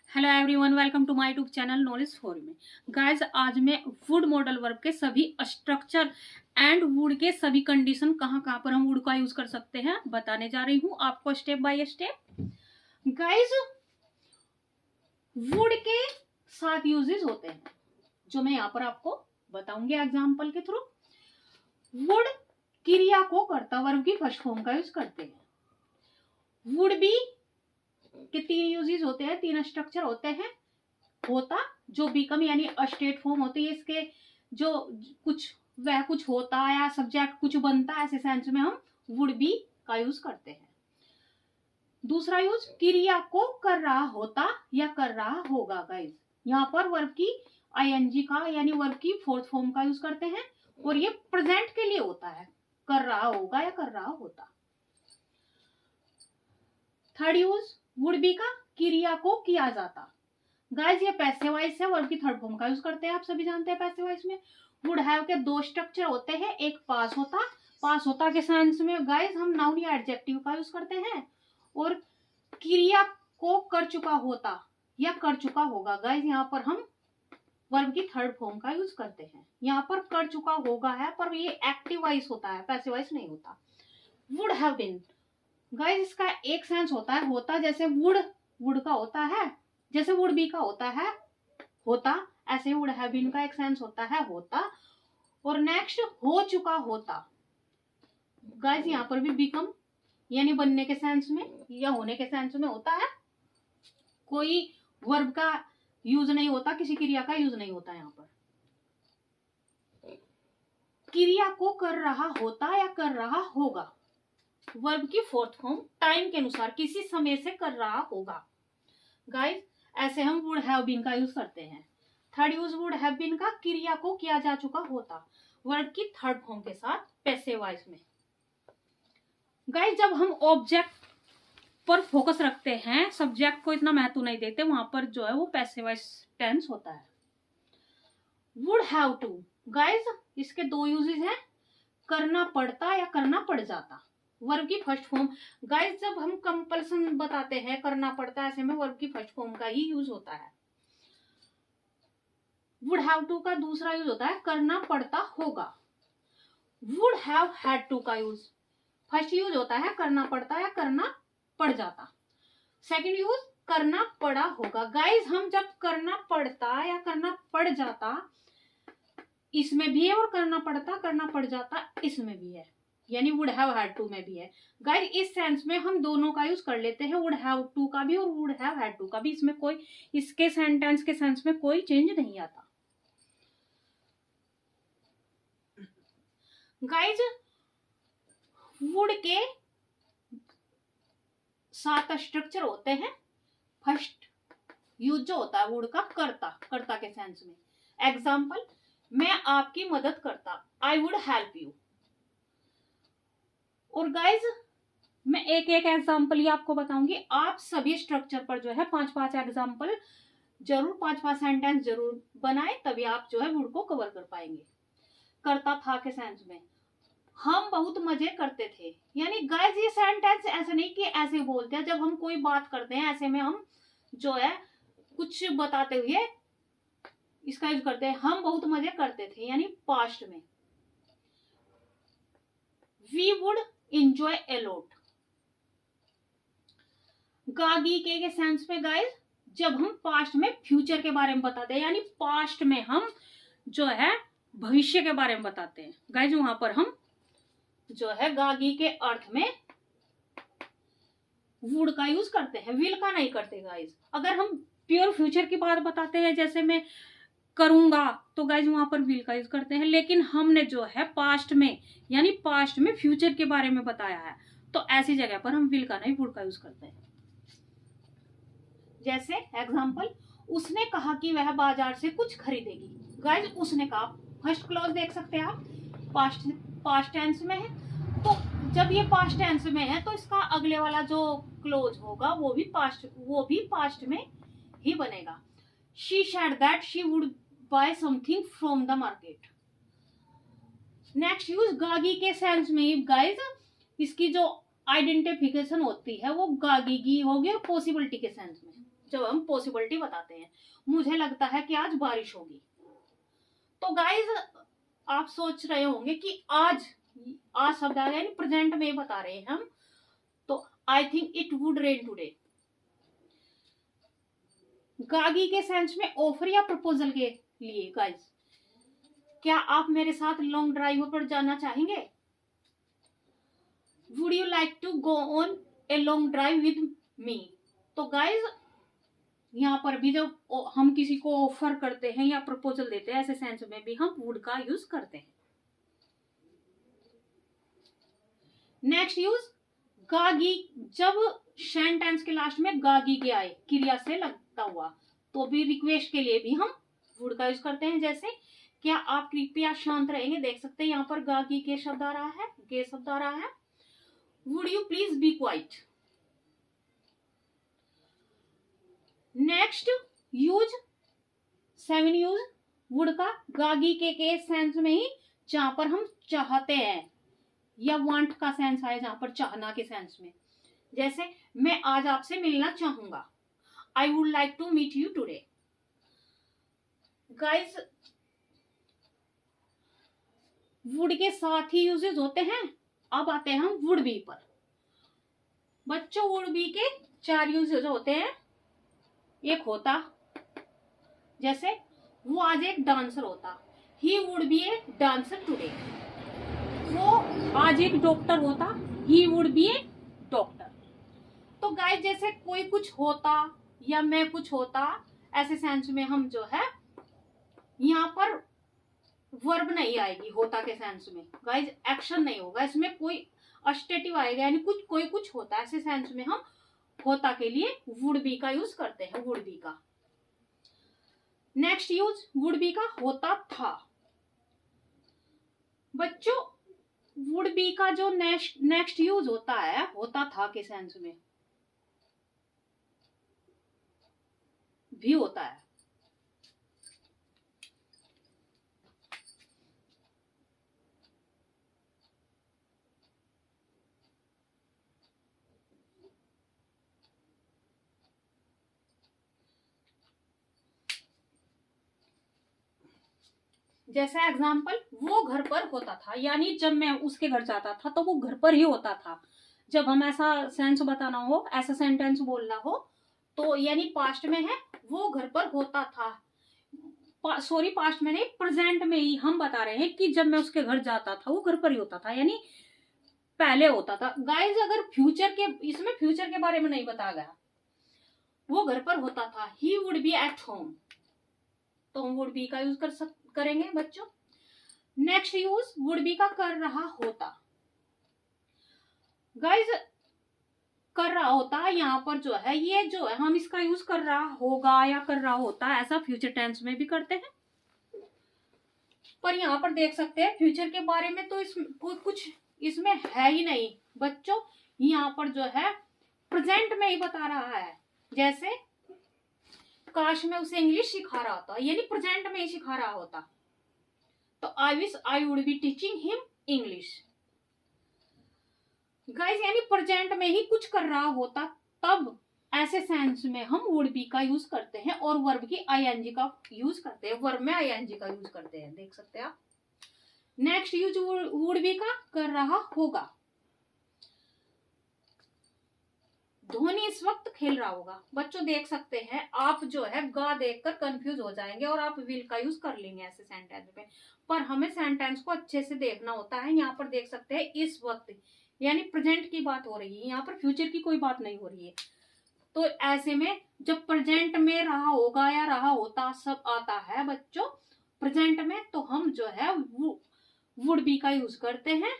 Hello everyone, welcome to my YouTube channel knowledge for me. Guys, आज मैं would modal verb के सभी structure and would के सभी कंडीशन कहाँ कहाँ पर हम वुड का यूज कर सकते हैं बताने जा रही हूँ आपको step by step. Guys, would के 7 यूजेस होते हैं जो मैं यहाँ पर आपको बताऊंगी एग्जाम्पल के थ्रू। वुड क्रिया को कर्ता वर्ब की फर्स्ट फॉर्म का यूज करते हैं। वुड बी के 3 यूजेस होते हैं, 3 स्ट्रक्चर होते हैं। होता जो बिकम यानी स्टेट फॉर्म होती है, इसके जो कुछ होता या सब्जेक्ट कुछ बनता है, ऐसे सेंस में हम वुड बी का यूज करते हैं। दूसरा यूज क्रिया को कर रहा होता या कर रहा होगा। गाइस, यहाँ पर वर्ब की आईएनजी का यानी वर्ब की फोर्थ फॉर्म का यूज करते हैं और ये प्रेजेंट के लिए होता है, कर रहा होगा या कर रहा होता। थर्ड यूज वुड बी का क्रिया को किया जाता। गाइस, ये पैसिव वॉइस है, वर्ब की थर्ड फॉर्म का यूज करते हैं। आप सभी जानते हैं पैसिव वॉइस में वुड हैव के 2 स्ट्रक्चर होते हैं, एक पास होता के सेंस में गाइस हम नाउन या एडजेक्टिव का यूज करते हैं, और क्रिया को कर चुका होता या कर चुका होगा। गाइस, यहाँ पर हम वर्ब की थर्ड फॉर्म का यूज करते हैं। यहाँ पर कर चुका होगा है, पर ये एक्टिव वॉइस होता है, पैसिव वॉइस नहीं होता। वुड हैव बीन, गाइस इसका एक सेंस होता है होता, जैसे वुड का होता है, जैसे वुड बी का होता है होता, ऐसे वुड हैव बीन का एक सेंस होता है होता। और नेक्स्ट हो चुका होता। गाइस, यहाँ पर भी बिकम यानी बनने के सेंस में या होने के सेंस में होता है, कोई वर्ब का यूज नहीं होता, किसी क्रिया का यूज नहीं होता। यहाँ पर क्रिया को कर रहा होता या कर रहा होगा, वर्ब की फोर्थ फॉर्म टाइम के अनुसार किसी समय से कर रहा होगा। गाइस, ऐसे हम वुड हैव बीन का यूज करते हैं। Third use would have been का क्रिया को किया जा चुका होता, वर्ब की थर्ड फॉर्म के साथ पैसिव वॉइस में। गाइस, जब हम ऑब्जेक्ट पर फोकस रखते हैं, सब्जेक्ट को इतना महत्व नहीं देते, वहां पर जो है वो पैसिव वॉइस टेंस होता है। वुड हैव टू, गाइस इसके 2 यूजेस हैं, करना पड़ता या करना पड़ जाता, वर्ब की फर्स्ट फॉर्म। गाइस, जब हम कंपल्सन बताते हैं करना पड़ता है, ऐसे में वर्ब की फर्स्ट फॉर्म का ही यूज होता है। वुड हैव टू का दूसरा यूज होता है करना पड़ता होगा। वुड हैव हैड टू का यूज फर्स्ट यूज होता है करना पड़ता या करना पड़ जाता। सेकंड यूज करना पड़ा होगा। गाइस, हम जब करना पड़ता या करना पड़ जाता इसमें भी है, और करना पड़ता करना पड़ जाता इसमें भी है, यानी वुड हैव हैड टू में भी है। गाइस, इस सेंस में हम दोनों का यूज कर लेते हैं, वुड हैव टू का भी और वुड हैव हैड टू का भी। इसमें कोई इसके सेंटेंस के सेंस में कोई चेंज नहीं आता। गाइस, वुड के 7 स्ट्रक्चर होते हैं। फर्स्ट यूज जो होता है वुड का कर्ता के सेंस में। एग्जाम्पल, मैं आपकी मदद करता, आई वुड हेल्प यू। और गाइज, मैं एक एक एग्जाम्पल ही आपको बताऊंगी। आप सभी स्ट्रक्चर पर जो है 5-5 एग्जाम्पल जरूर, 5-5 सेंटेंस जरूर बनाए, तभी आप जो है वुड को कवर कर पाएंगे। करता था के सेंस में, हम बहुत मजे करते थे। यानी गाइज, ये सेंटेंस ऐसे नहीं कि ऐसे बोलते हैं, जब हम कोई बात करते हैं ऐसे में हम जो है कुछ बताते हुए इसका यूज करते हैं। हम बहुत मजे करते थे यानी पास्ट में। We would enjoy a lot. गागी के सेंस में गाइस, जब हम पास्ट में फ्यूचर के बारे में बताते हैं, यानी पास्ट में हम जो है भविष्य के बारे में बताते हैं। गाइस, वहां पर हम जो है गागी के अर्थ में वुड का यूज करते हैं, विल का नहीं करते। गाइस, अगर हम प्योर फ्यूचर की बात बताते हैं, जैसे मैं करूंगा, तो गाइज वहां पर विल का यूज करते हैं। लेकिन हमने जो है पास्ट में यानी पास्ट में फ्यूचर के बारे में बताया है, तो ऐसी जगह पर हम विल का नहीं वुड का यूज करते हैं। जैसे एग्जांपल, उसने कहा कि वह बाजार से कुछ खरीदेगी। गाइज, उसने कहा, फर्स्ट क्लॉज देख सकते हैं आप, पास्ट टेंस में है। तो जब ये पास्ट टेंस में है तो इसका अगले वाला जो क्लोज होगा वो भी पास्ट में ही बनेगा। She said that she would buy something from the market. Next use गागी के सेंस में। गाइज, इसकी जो आइडेंटिफिकेशन होती है वो गागी की होगी पॉसिबिलिटी के सेंस में। जब हम पॉसिबिलिटी बताते हैं, मुझे लगता है कि आज बारिश होगी। तो गाइज आप सोच रहे होंगे कि आज शब्द आ गया, यानी प्रेजेंट में बता रहे हैं हम, तो I think it would rain today. गागी के सेंस में ऑफर या प्रपोजल के लिए गाइज, क्या आप मेरे साथ लॉन्ग ड्राइव पर जाना चाहेंगे? Would you like to go on a long drive with me? तो गाइज यहाँ पर भी जब हम किसी को ऑफर करते हैं या प्रपोजल देते हैं, ऐसे सेंस में भी हम वुड का यूज करते हैं। नेक्स्ट यूज गागी, जब सेंटेंस के लास्ट में गागी के आए क्रिया से लगता हुआ, तो भी रिक्वेस्ट के लिए भी हम वुड का यूज करते हैं। जैसे क्या आप कृपया शांत रहेंगे, देख सकते हैं यहाँ पर गागी के शब्द आ रहा है, गे शब्द आ रहा है। Would you please be quite. Next use 7 use would का गागी के सेंस में ही, जहां पर हम चाहते हैं, या वांट का सेंस आए जहां पर चाहना के सेंस में। जैसे मैं आज आपसे मिलना चाहूंगा, I would like to meet you today. Guys would के साथ ही यूजेस होते हैं। अब आते हैं हम वुड बी पर। बच्चों वुड बी के 4 यूजेस होते हैं। एक होता, जैसे वो आज एक डांसर होता, he would be a dancer today. वो आज एक डॉक्टर होता, he would be A doctor. तो गाइस जैसे कोई कुछ होता या मैं कुछ होता, ऐसे सेंस में हम जो है यहाँ पर वर्ब नहीं आएगी होता के सेंस में। गाइस एक्शन नहीं होगा इसमें, कोई अस्टेटिव आएगा, यानी कोई कुछ होता, ऐसे सेंस में हम होता के लिए वुड बी का यूज करते हैं, वुड बी का। नेक्स्ट यूज वुड बी का होता था। बच्चों वुड बी का जो नेक्स्ट यूज होता है होता था के सेंस में भी होता है। जैसा एग्जाम्पल, वो घर पर होता था, यानी जब मैं उसके घर जाता था तो वो घर पर ही होता था। जब हम ऐसा सेंस बताना हो, ऐसा सेंटेंस बोलना हो, तो यानी पास्ट में है, वो घर पर होता था। सॉरी पास्ट में नहीं, प्रेजेंट में ही हम बता रहे हैं कि जब मैं उसके घर जाता था वो घर पर ही होता था, यानी पहले होता था। गाइस अगर फ्यूचर के, इसमें फ्यूचर के बारे में नहीं बताया गया, वो घर पर होता था, he would be at home, तो हम वुड बी का यूज करेंगे बच्चों। नेक्स्ट यूज वुड बी का कर रहा होता। गाइज कर रहा होता यहाँ पर जो है, ये जो है हम इसका यूज कर रहा होगा या कर रहा होता, ऐसा फ्यूचर टेंस में भी करते हैं। पर यहाँ पर देख सकते हैं फ्यूचर के बारे में तो कुछ इसमें है ही नहीं बच्चों। यहाँ पर जो है प्रेजेंट में ही बता रहा है। जैसे काश मैं उसे इंग्लिश सिखा रहा होता, यानी प्रेजेंट में ही सिखा रहा होता, तो I wish I would be teaching him English. Guys यानी प्रेजेंट में ही कुछ कर रहा होता, तब ऐसे सेंस में हम वुड बी का यूज करते हैं और वर्ब की आईएनजी का यूज करते हैं, वर्ब में आईएनजी का यूज करते हैं, देख सकते हैं आप। नेक्स्ट यूज वुड बी का कर रहा होगा। धोनी इस वक्त खेल रहा होगा। बच्चों देख सकते हैं आप जो है गा देखकर कंफ्यूज हो जाएंगे और आप विल का यूज कर लेंगे ऐसे सेंटेंस पे, पर हमें सेंटेंस को अच्छे से देखना होता है। यहाँ पर देख सकते हैं इस वक्त, यानी प्रेजेंट की बात हो रही है, यहाँ पर फ्यूचर की कोई बात नहीं हो रही है। तो ऐसे में जब प्रेजेंट में रहा होगा या रहा होता सब आता है बच्चों प्रेजेंट में, तो हम जो है वुड बी का यूज करते हैं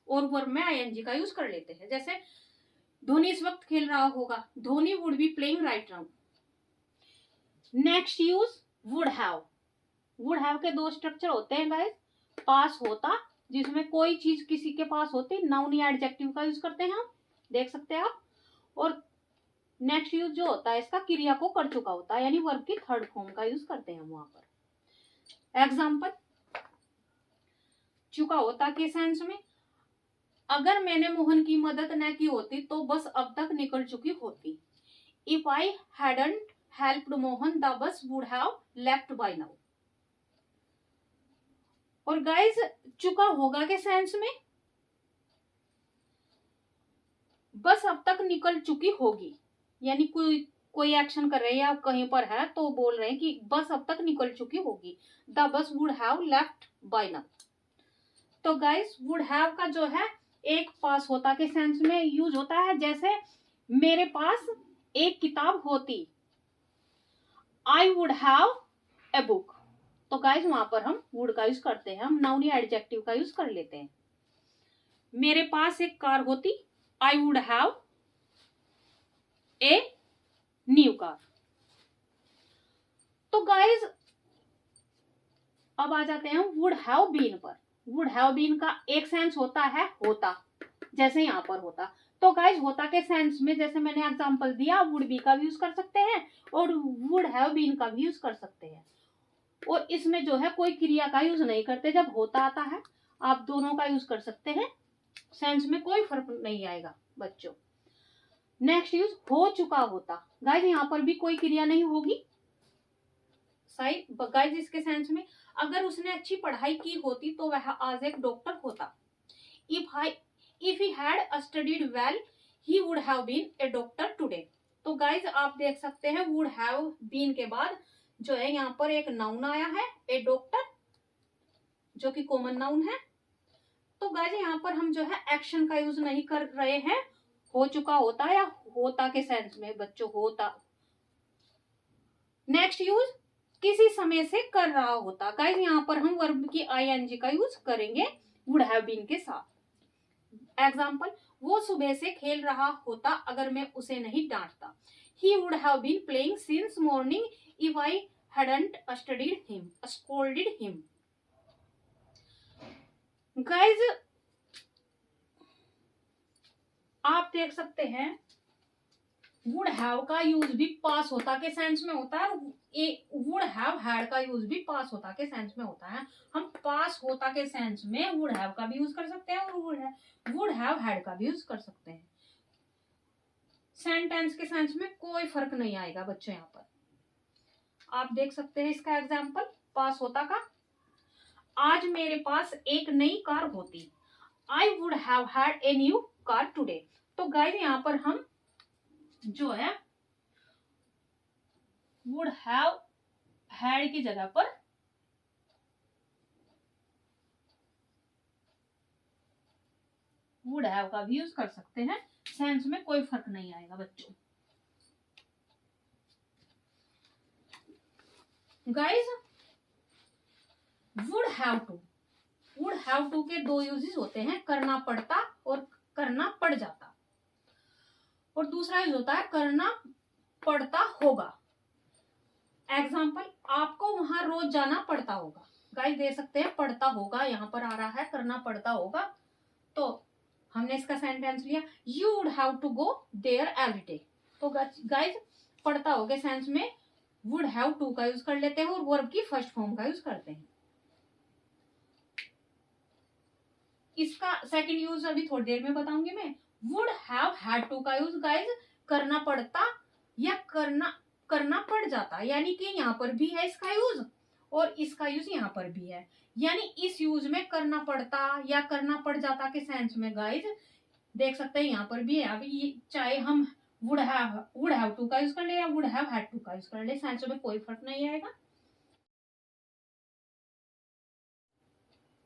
और वर्ब में आईएनजी का यूज कर लेते हैं। जैसे धोनी इस वक्त खेल रहा होगा, Dhoni would be playing right now. Next use would have. Would have के 2 स्ट्रक्चर होते हैं गाइस। पास होता, जिसमें कोई चीज किसी के पास होती, नाउन या एडजेक्टिव का यूज करते हैं हम, देख सकते हैं आप। और नेक्स्ट यूज जो होता है इसका क्रिया को कर चुका होता है, यानी वर्ब की थर्ड फॉर्म का यूज करते हैं वहां पर। एग्जाम्पल, चुका होता के सेंस में, अगर मैंने मोहन की मदद न की होती तो बस अब तक निकल चुकी होती। If I hadn't helped Mohan the bus would have left by now. और गाइस चुका होगा के सेंस में बस अब तक निकल चुकी होगी, यानी कोई एक्शन कर रहे हैं या कहीं पर है तो बोल रहे हैं कि बस अब तक निकल चुकी होगी। The bus would have left by now. तो गाइस वुड हैव का जो है एक पास होता के सेंस में यूज होता है, जैसे मेरे पास एक किताब होती, आई वुड हैव ए बुक। तो गाइस वहां पर हम वुड का यूज करते हैं, हम नाउन या एडजेक्टिव का यूज कर लेते हैं। मेरे पास एक कार होती, आई would have a new car. तो गाइस अब आ जाते हैं वुड हैव बीन पर। वुड हैव बीन का एक सेंस होता है होता, जैसे यहां पर होता। तो गाइस होता के सेंस में जैसे मैंने एग्जांपल दिया, वुड बी का भी यूज कर सकते हैं और वुड हैव बीन का भी यूज कर सकते हैं। और इसमें जो है कोई क्रिया का यूज नहीं करते, जब होता आता है आप दोनों का यूज कर सकते हैं, सेंस में कोई फर्क नहीं आएगा बच्चों। नेक्स्ट यूज हो चुका होता। गाइस यहाँ पर भी कोई क्रिया नहीं होगी सही। गाइस इसके सेंस में अगर उसने अच्छी पढ़ाई की होती तो वह आज एक डॉक्टर होता। If he had studied well he would have been a doctor today. तो गाइस आप देख सकते हैं वुड हैव बीन के बाद जो है यहाँ पर एक नाउन आया है ए डॉक्टर, जो कि कॉमन नाउन है। तो गाइस यहाँ पर हम जो है एक्शन का यूज नहीं कर रहे हैं, हो चुका होता या होता के सेंस में बच्चों होता। नेक्स्ट यूज किसी समय से कर रहा होता। गाइस यहाँ पर हम वर्ब की आईएनजी का यूज करेंगे वुड हैव बीन के साथ। एग्जाम्पल, वो सुबह से खेल रहा होता अगर मैं उसे नहीं डांटता। He would have been playing since morning if I hadn't scolded him। Guys आप देख सकते हैं वुड हैव का यूज भी पास होता के सेंस में होता है, वुड हैव हैड का यूज भी पास होता के सेंस में होता है। हम पास होता के सेंस में वुड हैव का भी यूज कर सकते हैं और वुड हैव हैड का भी यूज कर सकते हैं। सेंटेंस के सेंस में कोई फर्क नहीं आएगा बच्चों। यहाँ पर आप देख सकते हैं इसका एग्जाम्पल पास होता का, आज मेरे पास एक नई कार होती, आई would have had a new car today. तो गाइस यहाँ पर हम जो है वुड हैव हैड की जगह पर वुड हैव का भी यूज कर सकते हैं, सेंस में कोई फर्क नहीं आएगा बच्चों। गाइस वुड हैव टू के दो यूजेस होते हैं, करना पड़ता और करना पड़ जाता। और दूसरा यूज होता है करना पड़ता होगा। एग्जाम्पल, आपको वहां रोज जाना पड़ता होगा। गाइस दे सकते हैं पड़ता होगा, यहाँ पर आ रहा है करना पड़ता होगा, तो हमने इसका सेंटेंस लिया you would have to go there every day. तो गाइस पड़ता होगा सेंस में वुड हैव टू का यूज कर लेते हैं और वर्ब की फर्स्ट फॉर्म का यूज करते हैं। इसका सेकंड यूज अभी थोड़ी देर में बताऊंगी मैं। वुड हैव हैड टू का यूज गाइस करना पड़ता या करना पड़ जाता, यानी कि यहाँ पर भी है इसका यूज और इसका यूज यहाँ पर भी है। यानी इस यूज में करना पड़ता या करना पड़ जाता के सेंस में गाइस देख सकते हैं यहाँ पर भी है। अभी चाहे हम वुड हैव टू का यूज कर ले या वुड हैव हैड टू का यूज कर ले, सेंस में कोई फर्क नहीं आएगा।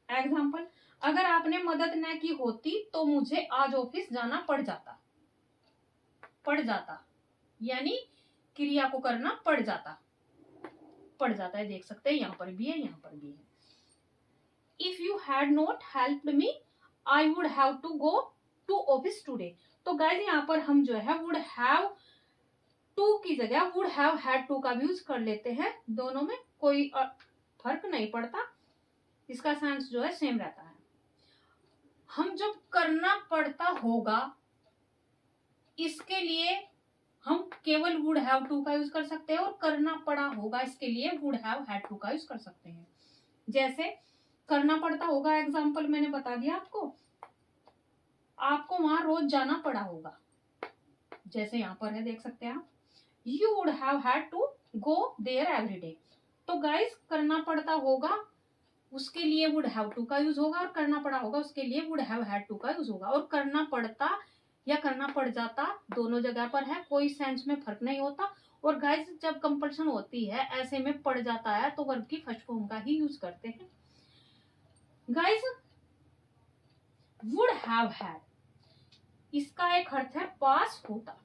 एग्जाम्पल, अगर आपने मदद न की होती तो मुझे आज ऑफिस जाना पड़ जाता यानी क्रिया को करना पड़ जाता है, देख सकते हैं यहाँ पर भी है, यहाँ पर भी है। If you had not helped me I would have to go to office today. तो गाइस यहाँ पर हम जो है वुड हैव टू की जगह वुड हैव हैड टू का भी यूज कर लेते हैं, दोनों में कोई फर्क नहीं पड़ता, इसका सेंस जो है सेम रहता है। हम जब करना पड़ता होगा इसके लिए हम केवल वुड हैव टू का यूज कर सकते हैं और करना पड़ा होगा इसके लिए वुड हैव हैड टू का यूज कर सकते हैं। जैसे करना पड़ता होगा एग्जाम्पल मैंने बता दिया आपको वहां रोज जाना पड़ा होगा, जैसे यहाँ पर है देख सकते हैं आप। You would have had to go there every day. तो गाइस करना पड़ता होगा उसके लिए वुड हैव टू का यूज होगा, और करना पड़ा होगा उसके लिए वुड हैव हैड टू का यूज होगा। और करना पड़ता या करना पड़ जाता दोनों जगह पर है, कोई सेंस में फर्क नहीं होता। और गाइस जब कंपल्सन होती है ऐसे में पड़ जाता है तो वर्ब की फर्स्ट फॉर्म का ही यूज करते हैं। गाइस वुड हैव हैड, इसका एक अर्थ है पास होता।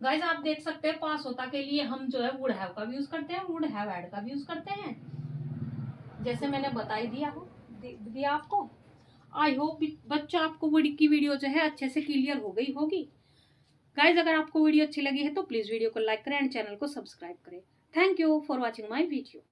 गाइस आप देख सकते हैं पास होता के लिए हम जो है वुड हैव का भी यूज करते हैं, वुड हैव हैड का भी यूज करते हैं, जैसे मैंने बता ही दिया आपको। आई होप बच्चा आपको की वीडियो जो है अच्छे से क्लियर हो गई होगी। गाइज अगर आपको वीडियो अच्छी लगी है तो प्लीज वीडियो को लाइक करें एंड चैनल को सब्सक्राइब करें। Thank you for watching my video.